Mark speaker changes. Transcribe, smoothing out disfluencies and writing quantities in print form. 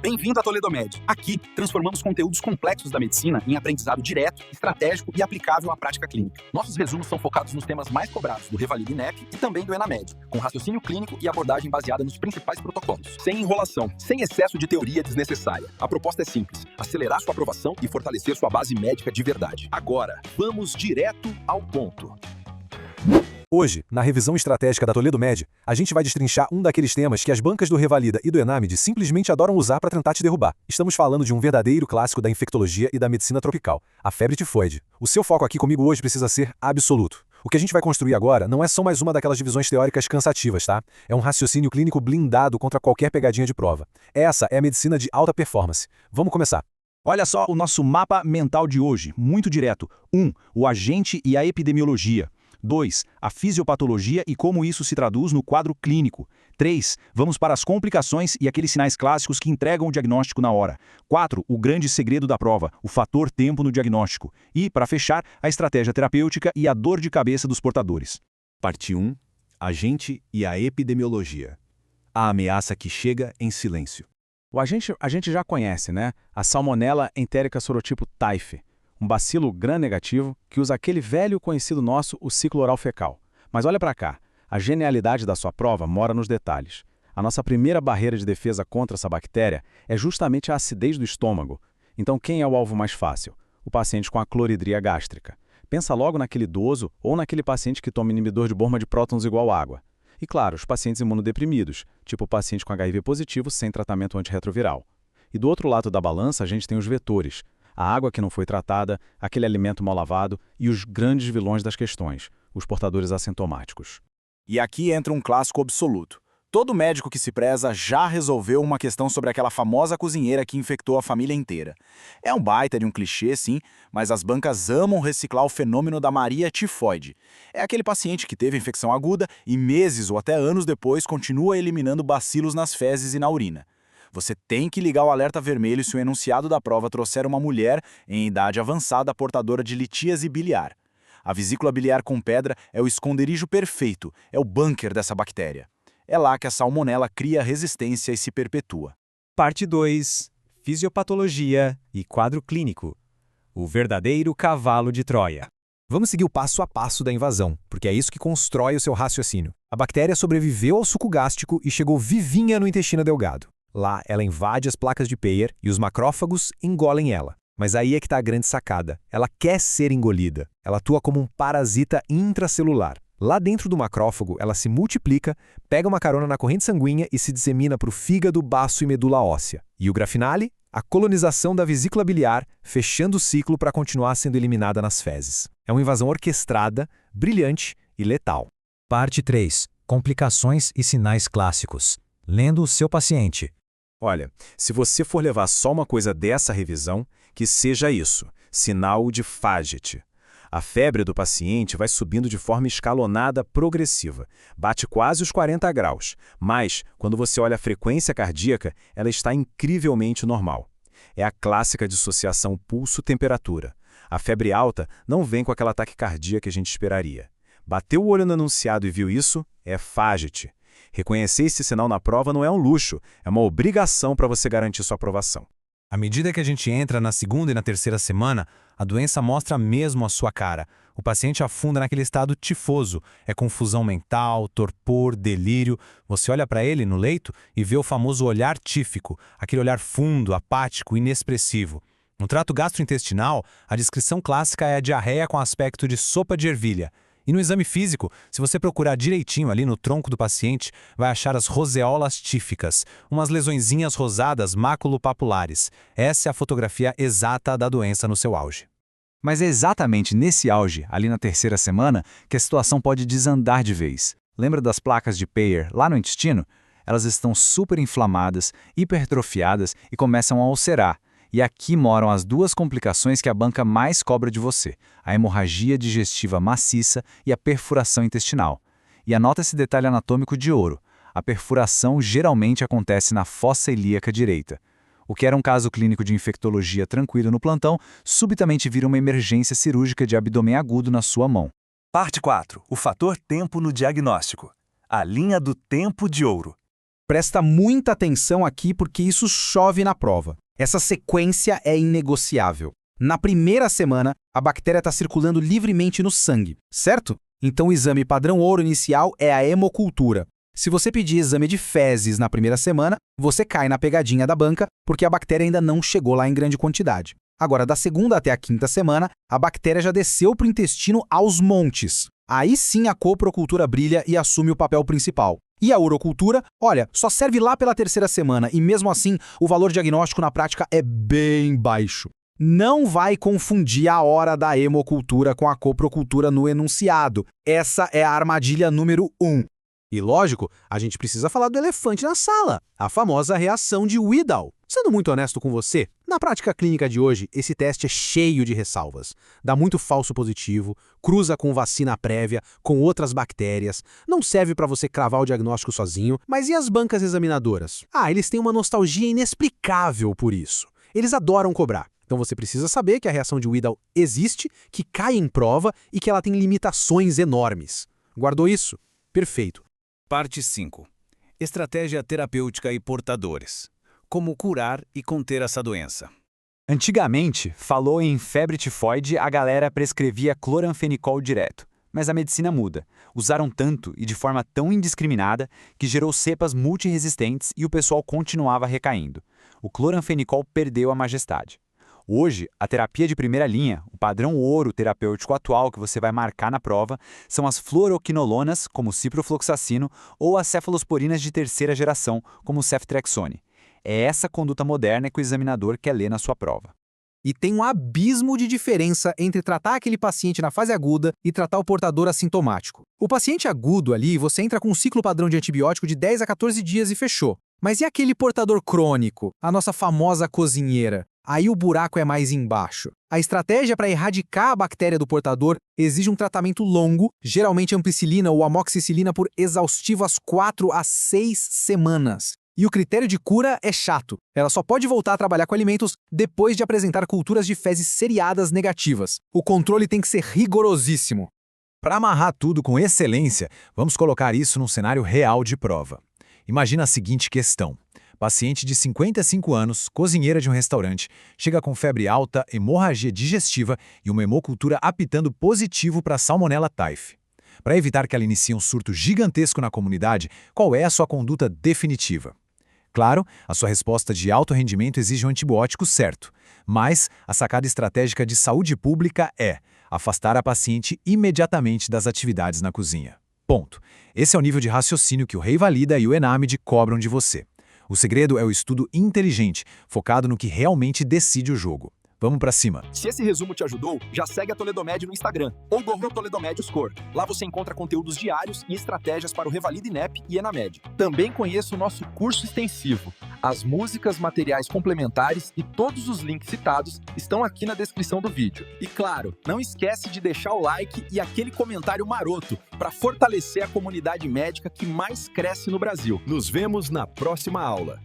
Speaker 1: Bem-vindo à Toledo Med. Aqui, transformamos conteúdos complexos da medicina em aprendizado direto, estratégico e aplicável à prática clínica. Nossos resumos são focados nos temas mais cobrados do Revalida INEP e também do ENAMED, com raciocínio clínico e abordagem baseada nos principais protocolos. Sem enrolação, sem excesso de teoria desnecessária. A proposta é simples: acelerar sua aprovação e fortalecer sua base médica de verdade. Agora, vamos direto ao ponto.
Speaker 2: Hoje, na revisão estratégica da Toledo Med, a gente vai destrinchar um daqueles temas que as bancas do Revalida e do Enamed simplesmente adoram usar para tentar te derrubar. Estamos falando de um verdadeiro clássico da infectologia e da medicina tropical, a febre tifoide. O seu foco aqui comigo hoje precisa ser absoluto. O que a gente vai construir agora não é só mais uma daquelas divisões teóricas cansativas, tá? É um raciocínio clínico blindado contra qualquer pegadinha de prova. Essa é a medicina de alta performance. Vamos começar.
Speaker 3: Olha só o nosso mapa mental de hoje, muito direto. 1. O agente e a epidemiologia. 2. A fisiopatologia e como isso se traduz no quadro clínico. 3. Vamos para as complicações e aqueles sinais clássicos que entregam o diagnóstico na hora. 4. O grande segredo da prova, o fator tempo no diagnóstico. E, para fechar, a estratégia terapêutica e a dor de cabeça dos portadores.
Speaker 4: Parte 1. Agente e a epidemiologia. A ameaça que chega em silêncio.
Speaker 5: O agente a gente já conhece, né? A Salmonella entérica sorotipo typhi. Um bacilo gram-negativo que usa aquele velho conhecido nosso, o ciclo oral fecal. Mas olha para cá, a genialidade da sua prova mora nos detalhes. A nossa primeira barreira de defesa contra essa bactéria é justamente a acidez do estômago. Então quem é o alvo mais fácil? O paciente com a cloridria gástrica. Pensa logo naquele idoso ou naquele paciente que toma inibidor de Borma de prótons igual água. E claro, os pacientes imunodeprimidos, tipo o paciente com HIV positivo sem tratamento antirretroviral. E do outro lado da balança a gente tem os vetores. A água que não foi tratada, aquele alimento mal lavado e os grandes vilões das questões, os portadores assintomáticos.
Speaker 3: E aqui entra um clássico absoluto. Todo médico que se preza já resolveu uma questão sobre aquela famosa cozinheira que infectou a família inteira. É um baita de um clichê, sim, mas as bancas amam reciclar o fenômeno da Maria tifoide. É aquele paciente que teve infecção aguda e meses ou até anos depois continua eliminando bacilos nas fezes e na urina. Você tem que ligar o alerta vermelho se o enunciado da prova trouxer uma mulher em idade avançada portadora de litíase biliar. A vesícula biliar com pedra é o esconderijo perfeito, é o bunker dessa bactéria. É lá que a salmonela cria resistência e se perpetua.
Speaker 6: Parte 2. Fisiopatologia e quadro clínico. O verdadeiro cavalo de Troia.
Speaker 2: Vamos seguir o passo a passo da invasão, porque é isso que constrói o seu raciocínio. A bactéria sobreviveu ao suco gástrico e chegou vivinha no intestino delgado. Lá, ela invade as placas de Peyer e os macrófagos engolem ela. Mas aí é que está a grande sacada. Ela quer ser engolida. Ela atua como um parasita intracelular. Lá dentro do macrófago, ela se multiplica, pega uma carona na corrente sanguínea e se dissemina para o fígado, baço e medula óssea. E o grafinale? A colonização da vesícula biliar, fechando o ciclo para continuar sendo eliminada nas fezes. É uma invasão orquestrada, brilhante e letal.
Speaker 7: Parte 3. Complicações e sinais clássicos. Lendo o seu paciente.
Speaker 4: Olha, se você for levar só uma coisa dessa revisão, que seja isso, sinal de Fagit. A febre do paciente vai subindo de forma escalonada progressiva, bate quase os 40 graus, mas, quando você olha a frequência cardíaca, ela está incrivelmente normal. É a clássica dissociação pulso-temperatura. A febre alta não vem com aquela taquicardia que a gente esperaria. Bateu o olho no enunciado e viu isso? É Fagit. Reconhecer esse sinal na prova não é um luxo, é uma obrigação para você garantir sua aprovação.
Speaker 7: À medida que a gente entra na segunda e na terceira semana, a doença mostra mesmo a sua cara. O paciente afunda naquele estado tifoso. É confusão mental, torpor, delírio. Você olha para ele no leito e vê o famoso olhar tífico, aquele olhar fundo, apático, inexpressivo. No trato gastrointestinal, a descrição clássica é a diarreia com aspecto de sopa de ervilha. E no exame físico, se você procurar direitinho ali no tronco do paciente, vai achar as roseolas tíficas, umas lesõezinhas rosadas maculopapulares. Essa é a fotografia exata da doença no seu auge.
Speaker 5: Mas é exatamente nesse auge, ali na terceira semana, que a situação pode desandar de vez. Lembra das placas de Peyer lá no intestino? Elas estão super inflamadas, hipertrofiadas e começam a ulcerar. E aqui moram as duas complicações que a banca mais cobra de você, a hemorragia digestiva maciça e a perfuração intestinal. E anota esse detalhe anatômico de ouro. A perfuração geralmente acontece na fossa ilíaca direita. O que era um caso clínico de infectologia tranquilo no plantão, subitamente vira uma emergência cirúrgica de abdômen agudo na sua mão.
Speaker 8: Parte 4. O fator tempo no diagnóstico. A linha do tempo de ouro. Presta muita atenção aqui porque isso chove na prova. Essa sequência é inegociável. Na primeira semana, a bactéria está circulando livremente no sangue, certo? Então o exame padrão ouro inicial é a hemocultura. Se você pedir exame de fezes na primeira semana, você cai na pegadinha da banca porque a bactéria ainda não chegou lá em grande quantidade. Agora, da segunda até a quinta semana, a bactéria já desceu para o intestino aos montes. Aí sim a coprocultura brilha e assume o papel principal. E a urocultura, olha, só serve lá pela terceira semana e mesmo assim o valor diagnóstico na prática é bem baixo. Não vai confundir a hora da hemocultura com a coprocultura no enunciado. Essa é a armadilha número 1.
Speaker 5: E lógico, a gente precisa falar do elefante na sala, a famosa reação de Widal. Sendo muito honesto com você, na prática clínica de hoje, esse teste é cheio de ressalvas. Dá muito falso positivo, cruza com vacina prévia, com outras bactérias, não serve para você cravar o diagnóstico sozinho, mas e as bancas examinadoras? Eles têm uma nostalgia inexplicável por isso. Eles adoram cobrar. Então você precisa saber que a reação de Widal existe, que cai em prova e que ela tem limitações enormes. Guardou isso? Perfeito.
Speaker 4: Parte 5. Estratégia terapêutica e portadores. Como curar e conter essa doença.
Speaker 6: Antigamente, falou em febre tifoide, a galera prescrevia cloranfenicol direto. Mas a medicina muda. Usaram tanto e de forma tão indiscriminada que gerou cepas multiresistentes e o pessoal continuava recaindo. O cloranfenicol perdeu a majestade. Hoje, a terapia de primeira linha, o padrão ouro terapêutico atual que você vai marcar na prova, são as fluoroquinolonas, como o ciprofloxacino, ou as cefalosporinas de terceira geração, como o ceftriaxone. É essa conduta moderna que o examinador quer ler na sua prova.
Speaker 8: E tem um abismo de diferença entre tratar aquele paciente na fase aguda e tratar o portador assintomático. O paciente agudo ali, você entra com um ciclo padrão de antibiótico de 10 a 14 dias e fechou. Mas e aquele portador crônico, a nossa famosa cozinheira? Aí o buraco é mais embaixo. A estratégia para erradicar a bactéria do portador exige um tratamento longo, geralmente ampicilina ou amoxicilina por exaustivas 4 a 6 semanas. E o critério de cura é chato. Ela só pode voltar a trabalhar com alimentos depois de apresentar culturas de fezes seriadas negativas. O controle tem que ser rigorosíssimo.
Speaker 2: Para amarrar tudo com excelência, vamos colocar isso num cenário real de prova. Imagina a seguinte questão. Paciente de 55 anos, cozinheira de um restaurante, chega com febre alta, hemorragia digestiva e uma hemocultura apitando positivo para Salmonella typhi. Para evitar que ela inicie um surto gigantesco na comunidade, qual é a sua conduta definitiva? Claro, a sua resposta de alto rendimento exige um antibiótico certo, mas a sacada estratégica de saúde pública é afastar a paciente imediatamente das atividades na cozinha. Ponto. Esse é o nível de raciocínio que o Reivalida e o Enamid cobram de você. O segredo é o estudo inteligente, focado no que realmente decide o jogo. Vamos pra cima.
Speaker 1: Se esse resumo te ajudou, já segue a Toledomed no Instagram ou Gorro Toledomed Score. Lá você encontra conteúdos diários e estratégias para o Revalida INEP e Enamed. Também conheça o nosso curso extensivo. As músicas, materiais complementares e todos os links citados estão aqui na descrição do vídeo. E claro, não esquece de deixar o like e aquele comentário maroto para fortalecer a comunidade médica que mais cresce no Brasil.
Speaker 9: Nos vemos na próxima aula.